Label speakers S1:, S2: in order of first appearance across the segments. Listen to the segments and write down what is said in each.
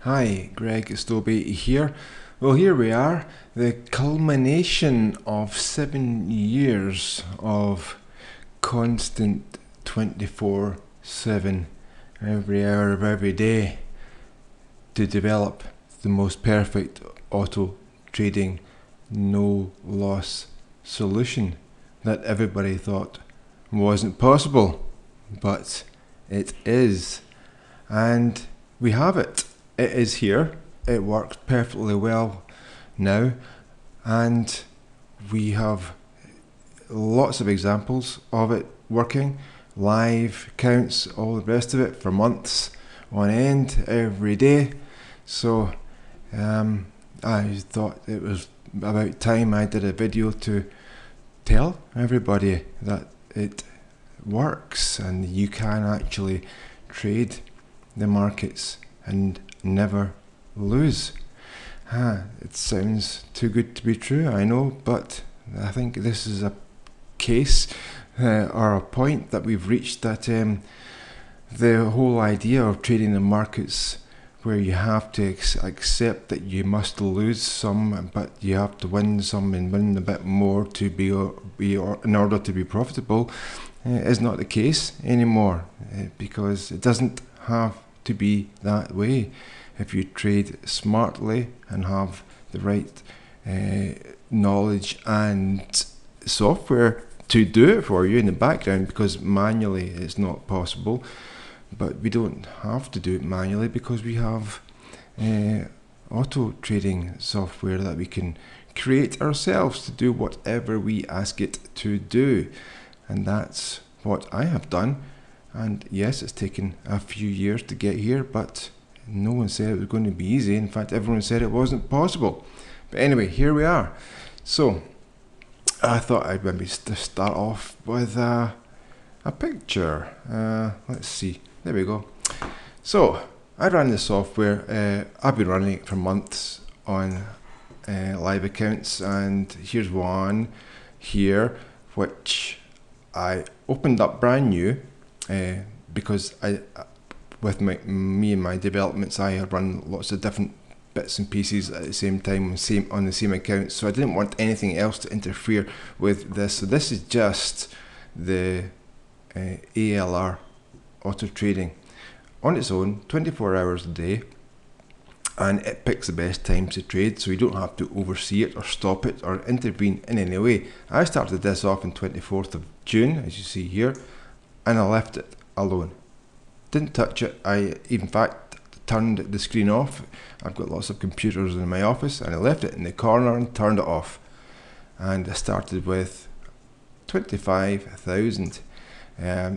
S1: Hi, Greg Stobie here. Well, here we are, the culmination of 7 years of constant 24/7, every hour of every day, to develop the most perfect auto trading no loss solution that everybody thought wasn't possible, but it is. And we have it. It is here. It works perfectly well now, and we have lots of examples of it working, live accounts, all the rest of it, for months on end, every day. So I thought it was about time I did a video to tell everybody that it works and you can actually trade the markets and never lose. It sounds too good to be true, I know, but I think this is a case or a point that we've reached, that the whole idea of trading the markets, where you have to accept that you must lose some, but you have to win some and win a bit more to be in order to be profitable, is not the case anymore, because it doesn't have to be that way. If you trade smartly and have the right knowledge and software to do it for you in the background, because manually it's not possible. But we don't have to do it manually because we have auto trading software that we can create ourselves to do whatever we ask it to do. And that's what I have done. And yes, it's taken a few years to get here, but no one said it was going to be easy. In fact, everyone said it wasn't possible. But anyway, here we are. So I thought I'd maybe start off with a picture. Let's see. There we go. So I ran the software. I've been running it for months on live accounts, and here's one here which I opened up brand new, because with me and my developments, I have run lots of different bits and pieces at the same time on the same account, so I didn't want anything else to interfere with this. So this is just the ALR auto trading on its own, 24 hours a day, and it picks the best times to trade, so you don't have to oversee it or stop it or intervene in any way. I started this off on 24th of June, as you see here, and I left it alone. Didn't touch it. I, in fact, turned the screen off. I've got lots of computers in my office, and I left it in the corner and turned it off. And I started with 25,000,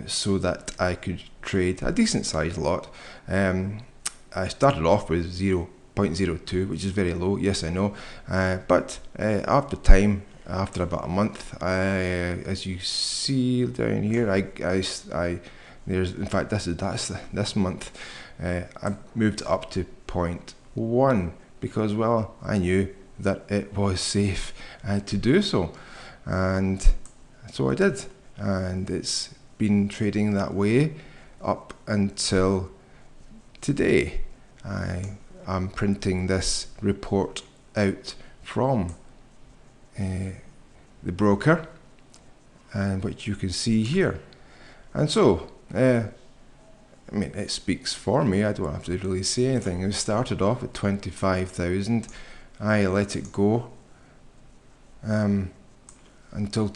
S1: so that I could trade a decent sized lot. I started off with 0.02, which is very low, yes I know, but after time, after about a month, as you see down here, there's, in fact, that's this month, I moved up to 0.1 because, well, I knew that it was safe to do so, and so I did, and it's been trading that way up until today. I am printing this report out from the broker, and what you can see here. And so I mean, it speaks for me. I don't have to really say anything. It started off at 25,000. I let it go until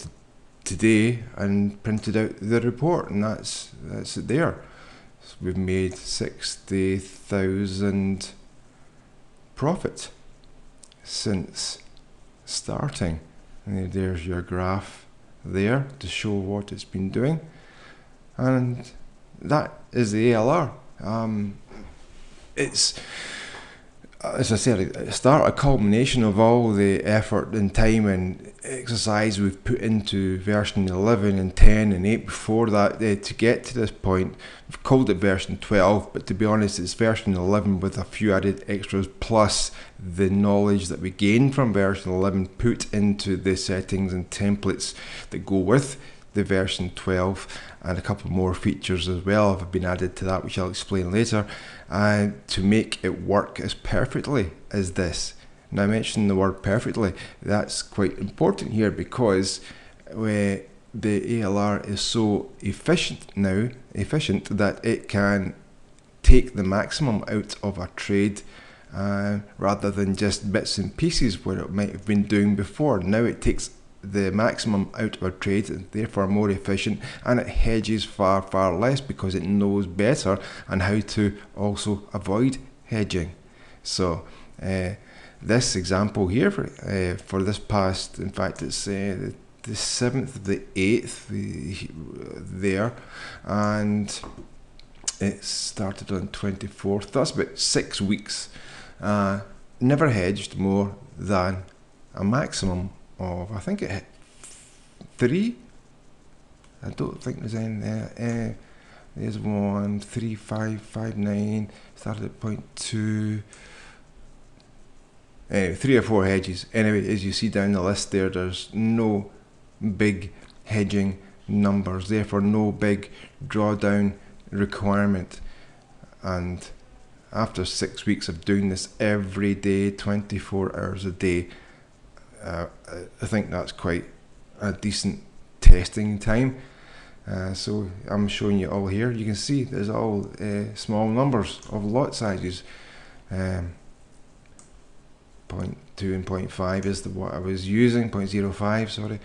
S1: today, and printed out the report, and that's it there. So we've made 60,000 profit since starting. And there's your graph there to show what it's been doing, and that is the ALR. It's, as I said at the start, a culmination of all the effort and time and exercise we've put into version 11 and 10 and 8 before that to get to this point. We've called it version 12, but to be honest, it's version 11 with a few added extras, plus the knowledge that we gained from version 11 put into the settings and templates that go with the version 12, and a couple more features as well have been added to that, which I'll explain later, to make it work as perfectly as this. Now, I mentioned the word perfectly. That's quite important here because the ALR is so efficient that it can take the maximum out of a trade rather than just bits and pieces where it might have been doing before. Now it takes the maximum out of a trade, and therefore more efficient, and it hedges far less because it knows better and how to also avoid hedging. So this example here for this past, in fact it's the 7th of the 8th there, and it started on 24th. That's about 6 weeks. Never hedged more than a maximum of, I think it hit 3. I don't think there's any there. There's 1, 3, 5, 5, 9. Started at 0.2. Anyway, 3 or 4 hedges. Anyway, as you see down the list there, there's no big hedging numbers, therefore no big drawdown requirement. And after 6 weeks of doing this every day, 24 hours a day, I think that's quite a decent testing time. So I'm showing you all here. You can see there's all small numbers of lot sizes. 0.2 and 0.5 is what I was using, 0.05, sorry,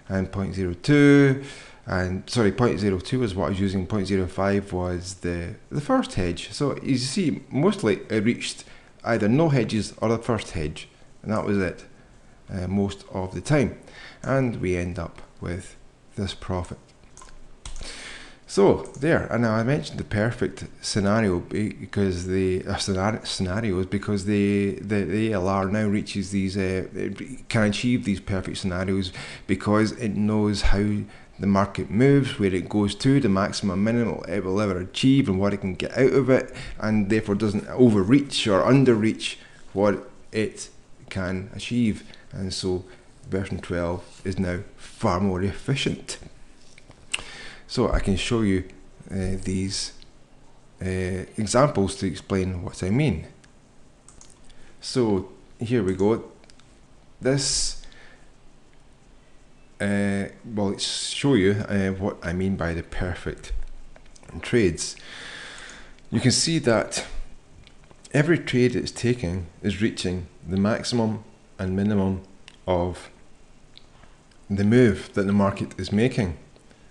S1: and 0.02. And sorry, 0.02 was what I was using, 0.05 was the first hedge. So you see, mostly it reached either no hedges or the first hedge, and that was it most of the time. And we end up with this profit. So there, and now I mentioned the perfect scenario because scenarios because the ALR now reaches these, it can achieve these perfect scenarios because it knows how the market moves, where it goes to, the maximum minimum it will ever achieve, and what it can get out of it, and therefore doesn't overreach or underreach what it can achieve. And so version 12 is now far more efficient. So I can show you these examples to explain what I mean. So here we go. This will show you what I mean by the perfect trades. You can see that every trade it's taking is reaching the maximum and minimum of the move that the market is making,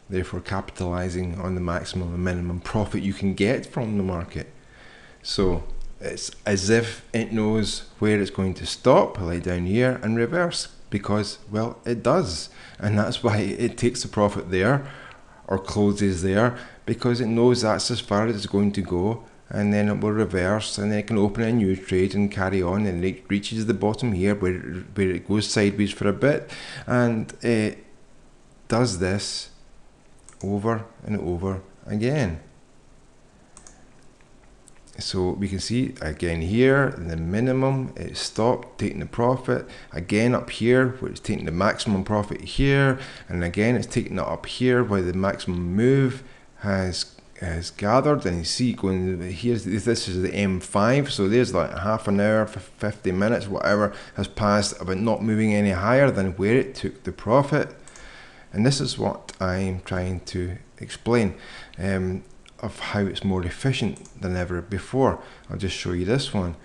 S1: therefore capitalizing on the maximum and minimum profit you can get from the market. So it's as if it knows where it's going to stop, like down here, and reverse, because, well, it does. And that's why it takes the profit there or closes there, because it knows that's as far as it's going to go, and then it will reverse, and then it can open a new trade and carry on, and it reaches the bottom here where it goes sideways for a bit, and it does this over and over again. So we can see again here the minimum, it stopped taking the profit, again up here where it's taking the maximum profit here, and again it's taking it up here where the maximum move has gathered. And you see going here, this is the M5, so there's like half an hour, 50 minutes, whatever has passed of it not moving any higher than where it took the profit. And this is what I'm trying to explain, of how it's more efficient than ever before. I'll just show you this one.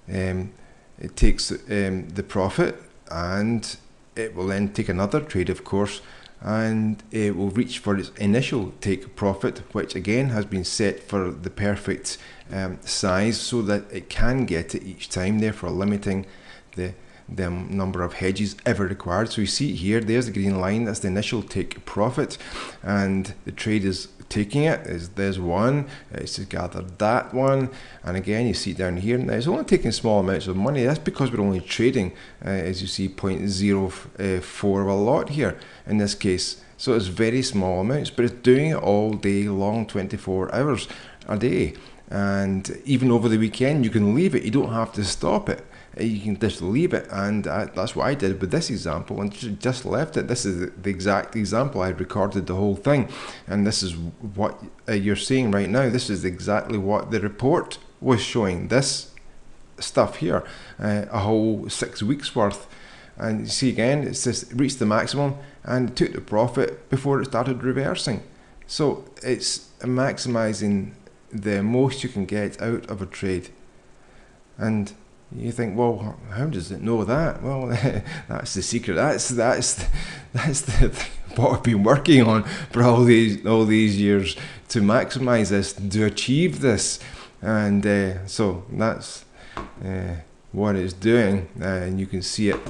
S1: It takes the profit, and it will then take another trade, of course, and it will reach for its initial take profit, which again has been set for the perfect size so that it can get it each time, therefore limiting the number of hedges ever required. So you see here, there's the green line, that's the initial take profit, and the trade is taking it. There's one, it's just gathered that one, and again you see down here, now it's only taking small amounts of money. That's because we're only trading, as you see, 0.04 of a lot here in this case. So it's very small amounts, but it's doing it all day long, 24 hours a day. And even over the weekend, you can leave it. You don't have to stop it. You can just leave it, and that's what I did with this example, and just left it. This is the exact example. I recorded the whole thing, and this is what you're seeing right now. This is exactly what the report was showing. This stuff here, a whole 6 weeks worth, and you see again, it's just reached the maximum and took the profit before it started reversing. So it's maximizing the most you can get out of a trade. And you think, well, how does it know that? Well, that's the secret. That's what I've been working on for all these years, to maximize this, to achieve this, and so that's what it's doing, and you can see it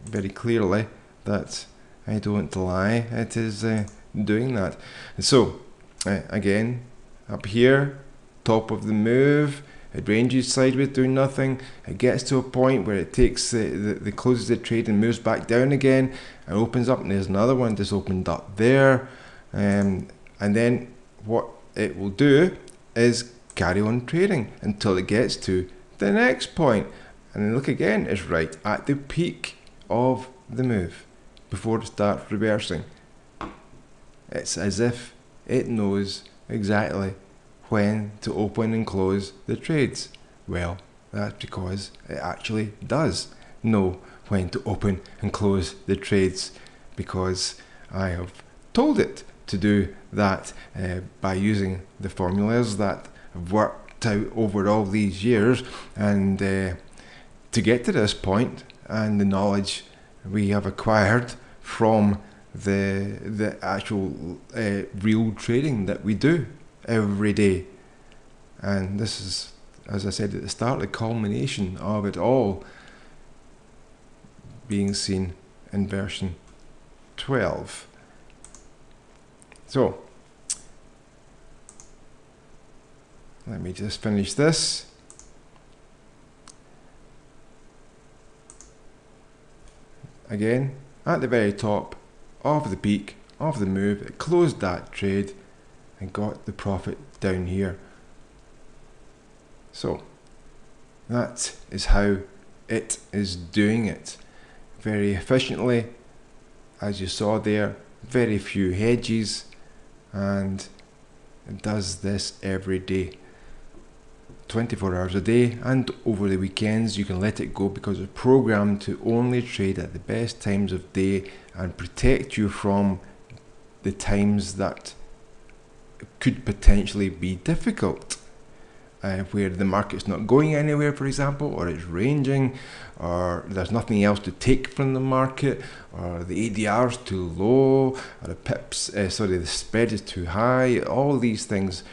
S1: very clearly that I don't lie. It is doing that. And so again, up here, top of the move. It ranges sideways, doing nothing. It gets to a point where it takes the closes the trade and moves back down again and opens up, and there's another one just opened up there. And then what it will do is carry on trading until it gets to the next point. And then look again, it's right at the peak of the move before it starts reversing. It's as if it knows exactly when to open and close the trades. Well, that's because it actually does know when to open and close the trades, because I have told it to do that by using the formulas that have worked out over all these years, and to get to this point, and the knowledge we have acquired from the actual real trading that we do every day. And this is, as I said at the start, the culmination of it all being seen in version 12. So let me just finish this. Again, at the very top of the peak of the move, it closed that trade and got the profit down here. So that is how it is doing it, very efficiently, as you saw there, very few hedges, and it does this every day, 24 hours a day, and over the weekends you can let it go because it's programmed to only trade at the best times of day and protect you from the times that could potentially be difficult, where the market's not going anywhere, for example, or it's ranging, or there's nothing else to take from the market, or the ADR's too low, or the spread is too high. All these things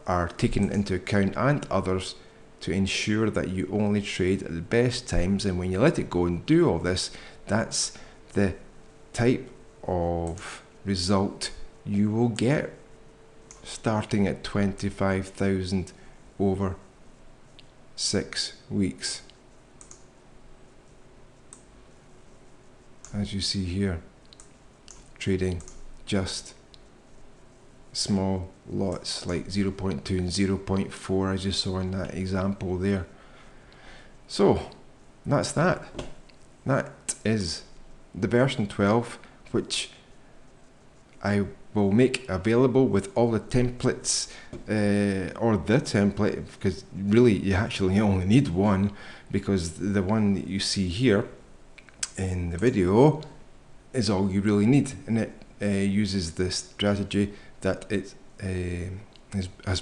S1: are taken into account, and others, to ensure that you only trade at the best times. And when you let it go and do all this, that's the type of result you will get, starting at 25,000 over 6 weeks, as you see here, trading just small lots like 0.2 and 0.4, as you saw in that example there. So that's that. That is the version 12, which I will make available with all the templates, or the template, because really you actually only need one, because the one that you see here in the video is all you really need, and it uses the strategy that it has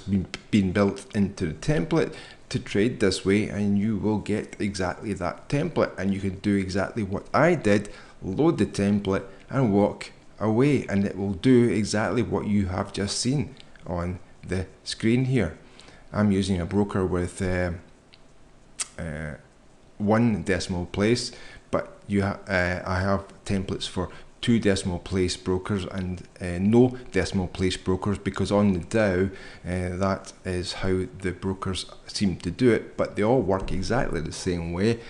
S1: been built into the template to trade this way, and you will get exactly that template, and you can do exactly what I did, load the template and walk away, and it will do exactly what you have just seen on the screen here. I'm using a broker with 1 decimal place, but I have templates for 2 decimal place brokers and no decimal place brokers, because on the Dow that is how the brokers seem to do it, but they all work exactly the same way.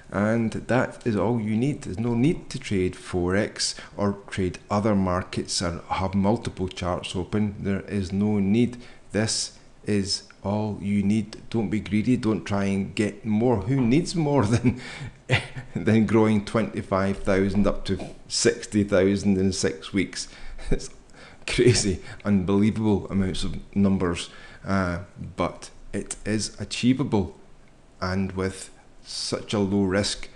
S1: And that is all you need. There's no need to trade Forex or trade other markets or have multiple charts open. There is no need. This is all you need. Don't be greedy. Don't try and get more. Who needs more than growing 25,000 up to 60,000 in 6 weeks? It's crazy, unbelievable amounts of numbers, but it is achievable, and with such a low risk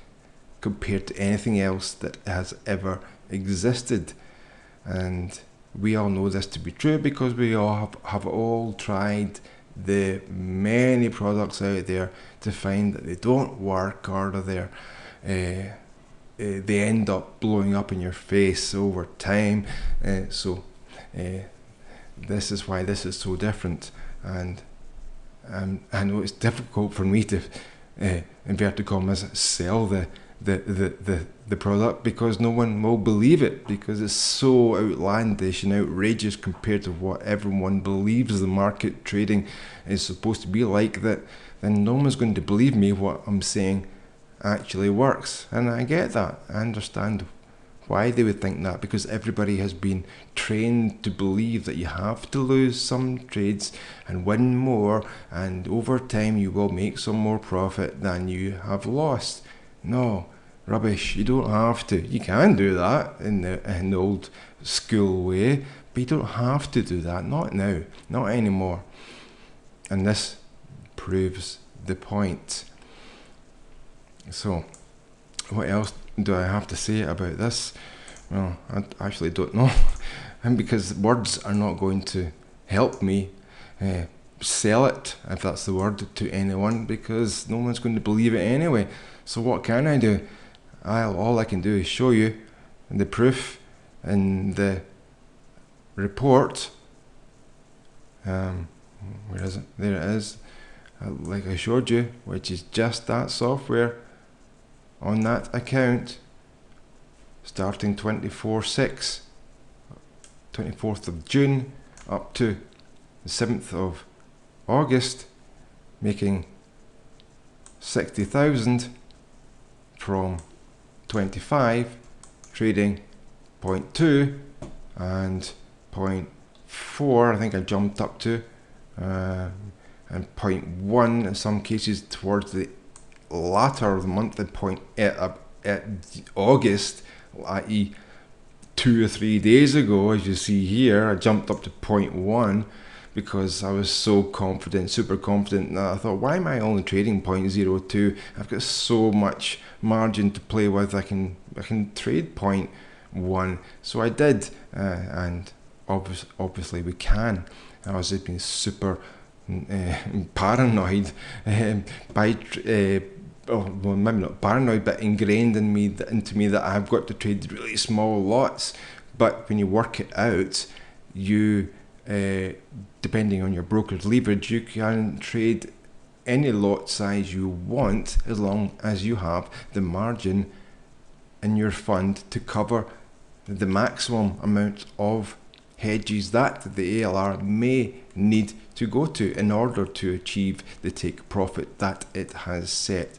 S1: compared to anything else that has ever existed. And we all know this to be true because we all have all tried the many products out there to find that they don't work, or they end up blowing up in your face over time. So this is why this is so different. And I know it's difficult for me to inverted commas sell the product, because no one will believe it, because it's so outlandish and outrageous compared to what everyone believes the market trading is supposed to be like, that then no one's going to believe me what I'm saying actually works. And I get that. I understand why they would think that, because everybody has been trained to believe that you have to lose some trades and win more, and over time you will make some more profit than you have lost. No, rubbish. You don't have to. You can do that in the old school way, but you don't have to do that. Not now. Not anymore. And this proves the point. So, what else do I have to say about this? Well, I actually don't know. And because words are not going to help me sell it, if that's the word, to anyone, because no one's going to believe it anyway. So what can I do? All I can do is show you the proof in the report. Where is it? There it is. Like I showed you, which is just that software on that account, starting 24/6, 24th of June up to the 7th of August, making 60,000 from 25, trading 0.2 and 0.4, I think I jumped up to, and 0.1 in some cases towards the latter of the month, at August, i.e. 2 or 3 days ago. As you see here, I jumped up to 0.1 because I was so confident, super confident, that I thought, why am I only trading 0.02? I've got so much margin to play with. I can trade 0.1. So I did, and obviously we can. I was just being super paranoid by well, maybe not paranoid, but ingrained into me that I've got to trade really small lots. But when you work it out, you depending on your broker's leverage, you can trade any lot size you want, as long as you have the margin in your fund to cover the maximum amount of hedges that the ALR may need to go to in order to achieve the take profit that it has set.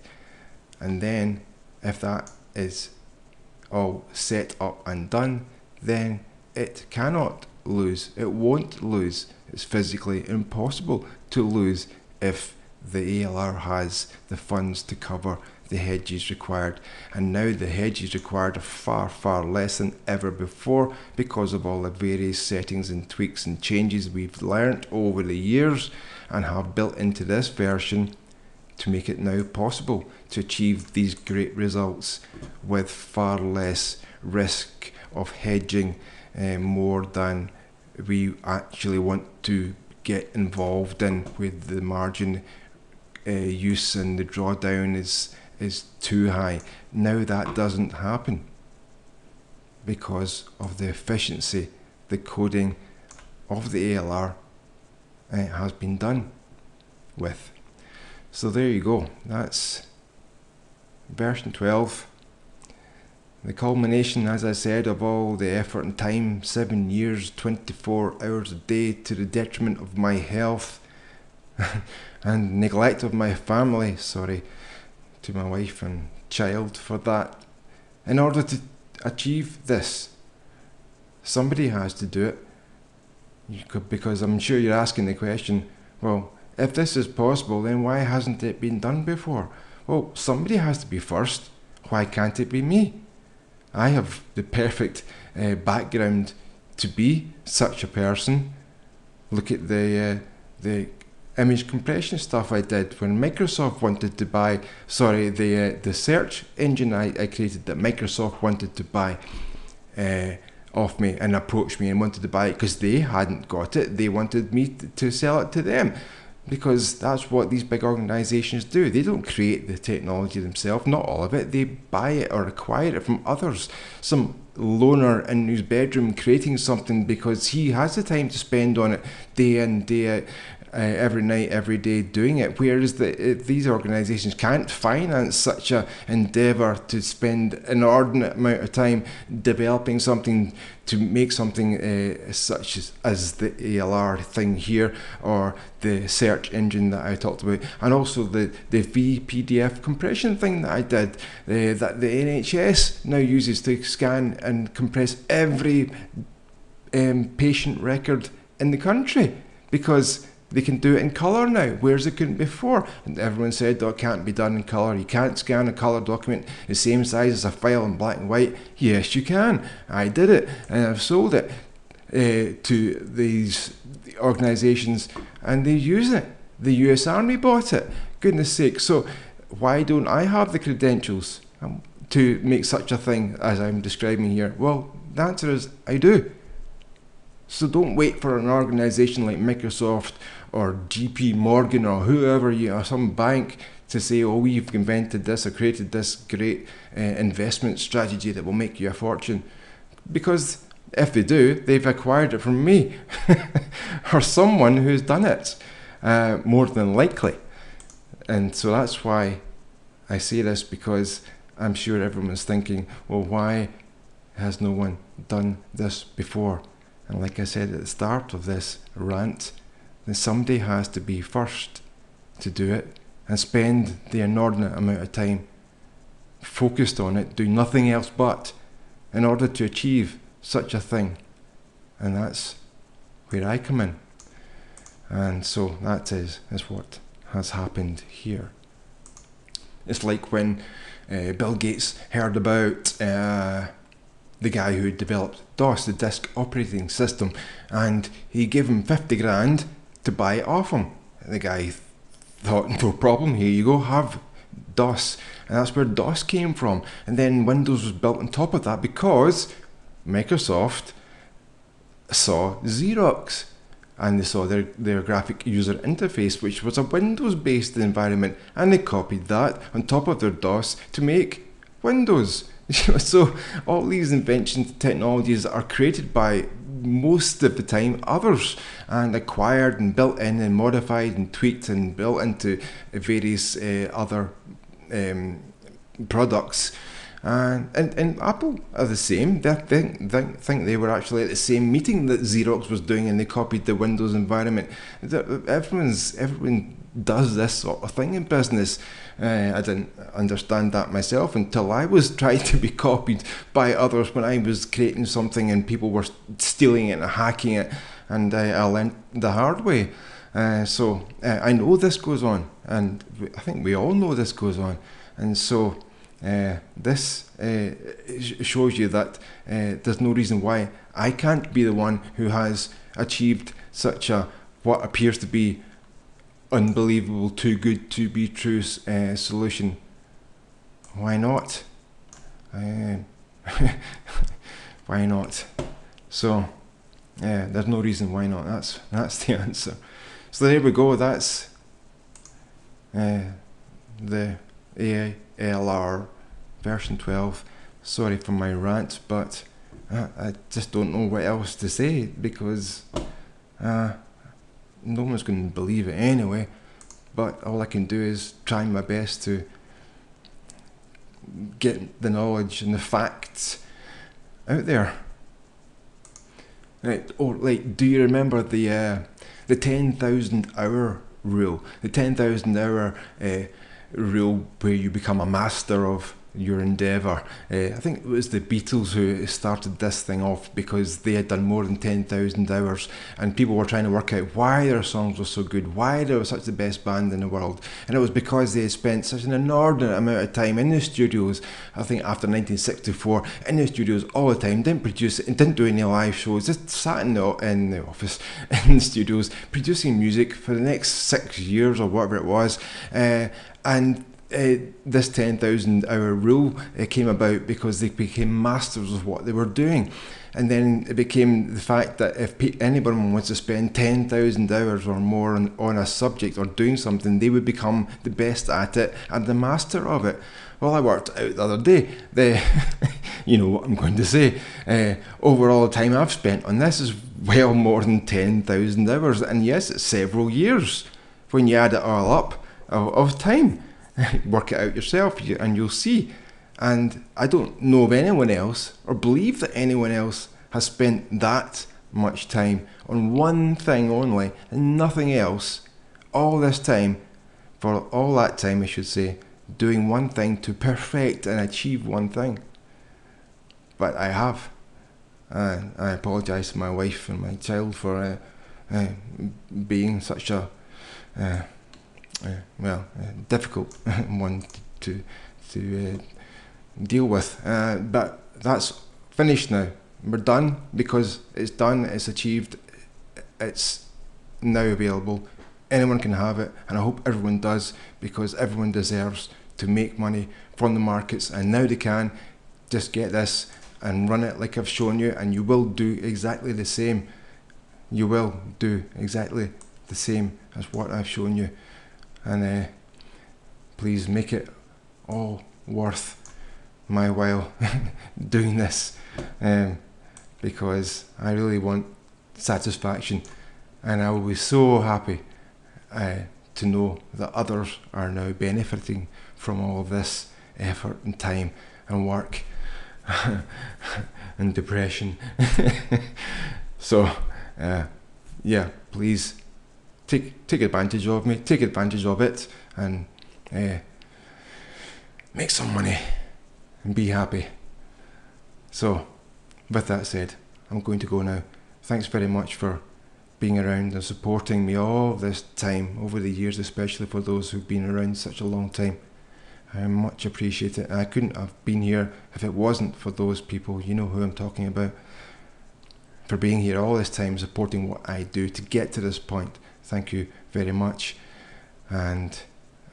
S1: And then if that is all set up and done, then it cannot lose. It won't lose. It's physically impossible to lose if the ALR has the funds to cover the hedges required. And now the hedges required are far, far less than ever before, because of all the various settings and tweaks and changes we've learnt over the years and have built into this version to make it now possible to achieve these great results with far less risk of hedging, more than we actually want to get involved in, with the margin use and the drawdown is too high. Now that doesn't happen because of the efficiency, the coding of the ALR has been done with. So there you go. That's version 12. The culmination, as I said, of all the effort and time, 7 years, 24 hours a day, to the detriment of my health and neglect of my family, sorry, to my wife and child for that. In order to achieve this, somebody has to do it. Because I'm sure you're asking the question, well, if this is possible, then why hasn't it been done before? Well, somebody has to be first. Why can't it be me? I have the perfect background to be such a person. Look at the image compression stuff I did when Microsoft wanted to buy, the search engine I created that Microsoft wanted to buy off me and approached me and wanted to buy it because they hadn't got it. They wanted me to sell it to them, because that's what these big organizations do. They don't create the technology themselves, not all of it. They buy it or acquire it from others. Some loner in his bedroom creating something because he has the time to spend on it day in, day out, every night, every day doing it, whereas these organisations can't finance such a endeavour to spend an inordinate amount of time developing something to make something such as the ALR thing here, or the search engine that I talked about, and also the VPDF compression thing that I did, that the NHS now uses to scan and compress every patient record in the country, because they can do it in colour now, whereas they couldn't before. And everyone said, oh, it can't be done in colour. You can't scan a colour document the same size as a file in black and white. Yes, you can. I did it, and I've sold it to these organisations, and they use it. The US Army bought it. Goodness sake. So why don't I have the credentials to make such a thing as I'm describing here? Well, the answer is I do. So don't wait for an organisation like Microsoft or JP Morgan or whoever, or some bank, to say, oh, we've invented this or created this great investment strategy that will make you a fortune. Because if they do, they've acquired it from me or someone who's done it, more than likely. And so that's why I say this, because I'm sure everyone's thinking, well, why has no one done this before? And like I said at the start of this rant, then somebody has to be first to do it and spend the inordinate amount of time focused on it, doing nothing else but, in order to achieve such a thing. And that's where I come in. And so that is what has happened here. It's like when Bill Gates heard about the guy who developed DOS, the disk operating system, and he gave him 50 grand to buy it off him. The guy thought, no problem, here you go, have DOS. And that's where DOS came from. And then Windows was built on top of that because Microsoft saw Xerox, and they saw their graphic user interface, which was a Windows-based environment, and they copied that on top of their DOS to make Windows. So all these inventions, technologies are created by, most of the time, others, and acquired and built in and modified and tweaked and built into various other products. And Apple are the same. They think they were actually at the same meeting that Xerox was doing, and they copied the Windows environment. Everyone does this sort of thing in business. I didn't understand that myself until I was trying to be copied by others when I was creating something and people were stealing it and hacking it, and I learned the hard way. So I know this goes on, and I think we all know this goes on. And so this shows you that there's no reason why I can't be the one who has achieved such a, what appears to be, unbelievable, too good to be true solution. Why not? Why not? So there's no reason why not. That's the answer. So there we go. That's the ALR version 12. Sorry for my rant, but I just don't know what else to say, because no one's going to believe it anyway. But all I can do is try my best to get the knowledge and the facts out there. Right. Oh, like, do you remember the 10,000 hour rule? The 10,000 hour rule, where you become a master of your endeavour. I think it was the Beatles who started this thing off because they had done more than 10,000 hours, and people were trying to work out why their songs were so good, why they were such the best band in the world. And it was because they had spent such an inordinate amount of time in the studios. I think after 1964, in the studios all the time, didn't produce it, didn't do any live shows, just sat in the office, in the studios, producing music for the next 6 years or whatever it was. This 10,000 hour rule came about because they became masters of what they were doing. And then it became the fact that if anyone wants to spend 10,000 hours or more on a subject or doing something, they would become the best at it and the master of it. Well, I worked out the other day, you know what I'm going to say, over all the time I've spent on this is well more than 10,000 hours. And yes, it's several years when you add it all up of time. Work it out yourself and you'll see. And I don't know of anyone else or believe that anyone else has spent that much time on one thing only and nothing else all this time, for all that time I should say, doing one thing to perfect and achieve one thing. But I have. And I apologise to my wife and my child for being such a difficult one to deal with. But that's finished now. We're done because it's done, it's achieved, it's now available. Anyone can have it, and I hope everyone does, because everyone deserves to make money from the markets, and now they can. Just get this and run it like I've shown you, and you will do exactly the same. You will do exactly the same as what I've shown you. And please make it all worth my while doing this, because I really want satisfaction, and I will be so happy to know that others are now benefiting from all of this effort and time and work and depression. So yeah, please take advantage of me, take advantage of it, and make some money and be happy. So with that said, I'm going to go now. Thanks very much for being around and supporting me all this time over the years, especially for those who've been around such a long time. I much appreciate it. I couldn't have been here if it wasn't for those people, you know who I'm talking about, for being here all this time, supporting what I do to get to this point. Thank you very much, and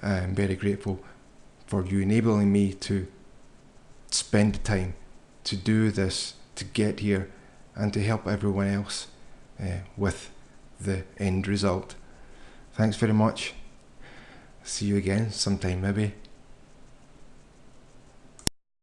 S1: I'm very grateful for you enabling me to spend the time to do this, to get here, and to help everyone else with the end result. Thanks very much. See you again sometime maybe.